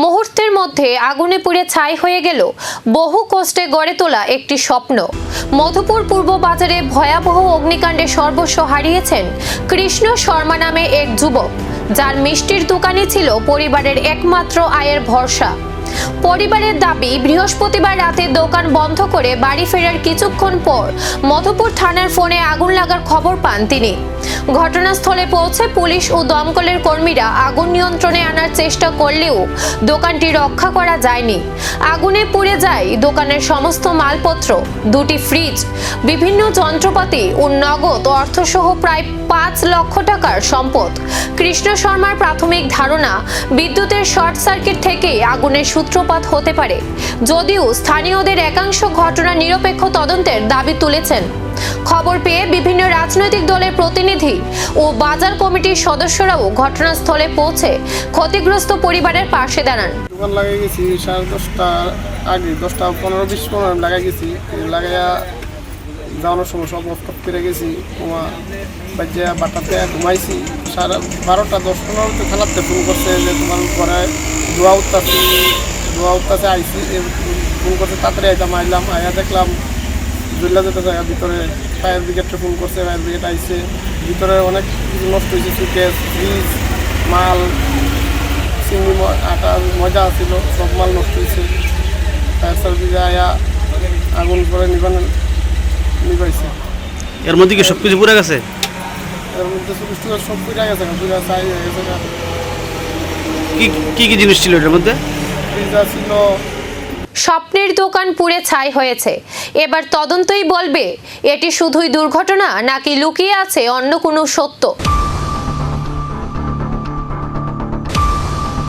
মুহূর্তের মধ্যে আগুনে পুড়ে ছাই হয়ে গেল বহু কষ্টে গড়ে তোলা একটি স্বপ্ন। মধুপুর পূর্ব বাজারে ভয়াবহ অগ্নিকাণ্ডে সর্বস্ব হারিয়েছেন কৃষ্ণ শর্মা নামে এক যুবক, যার মিষ্টির দোকানই ছিল পরিবারের একমাত্র আয়ের ভরসা। পরিবারের দাবি, বৃহস্পতিবার রাতে দোকান বন্ধ করে বাড়ি ফেরার কিছুক্ষণ পর মধুপুর থানার ফোনে আগুন লাগার খবর পান তিনি। ঘটনাস্থলে পৌঁছে পুলিশ ও দমকলের কর্মীরা আগুন নিয়ন্ত্রণে আনার চেষ্টা করলেও দোকানটি রক্ষা করা যায়নি। আগুনে পুড়ে যায় দোকানের সমস্ত মালপত্র, দুটি ফ্রিজ, বিভিন্ন যন্ত্রপাতি ও নগদ অর্থসহ প্রায় 5 লক্ষ টাকার সম্পদ। কৃষ্ণ শর্মার প্রাথমিক ধারণা, বিদ্যুতের শর্ট সার্কিট থেকে আগুনের সূত্রপাত হতে পারে, যদিও স্থানীয়দের একাংশ ঘটনা নিরপেক্ষ তদন্তের দাবি তুলেছেন। খবর পেয়ে বিভিন্ন রাজনৈতিক দলের প্রতিনিধি ও বাজার কমিটির সদস্যরাও ঘটনাস্থলে পৌঁছে ক্ষতিগ্রস্ত পরিবারের পাশে দাঁড়ান। দোকান লাগাই গেছি 10:30 আগে, 10:15-20 লাগাই গেছি। লাগাইয়া যাওয়ানোর সময় সব অফ করে গেছি। বাচ্চা বাটাতে ঘুমাইছি। 12:10-15 থানাতে ফোন করছে যে তোমার ঘরে ধোয়া উঠতেছে আইসি। ফোন করছে, তাড়াতাড়ি আইলাম। আয়া দেখলাম জুল্লা যেতে জায়গা ভিতরে। ফায়ার ব্রিগেডকে ফোন করছে, ফায়ার ব্রিগেড আইসে। ভিতরে অনেক কিছু নষ্ট হয়েছে, সুকেস, ফ্রিজ, মাল, চিংড়ি, আটা, মজা ছিল, সব মাল নষ্ট হয়েছে। ফায়ার সার্ভিসে আয়া আগুন করে নিবাইছে। এর মধ্যে কি সব কিছু পুড়ে গেছে? এর মধ্যে সব পুড়ে গেছে, পুরা ছাই হয়ে গেছে। কি কি জিনিস ছিল এটার মধ্যে? ফ্রিজা ছিল। স্বপ্নের দোকান পুড়ে ছাই হয়েছে। এবার তদন্তই বলবে এটি শুধুই দুর্ঘটনা নাকি লুকিয়ে আছে অন্য কোনো সত্য।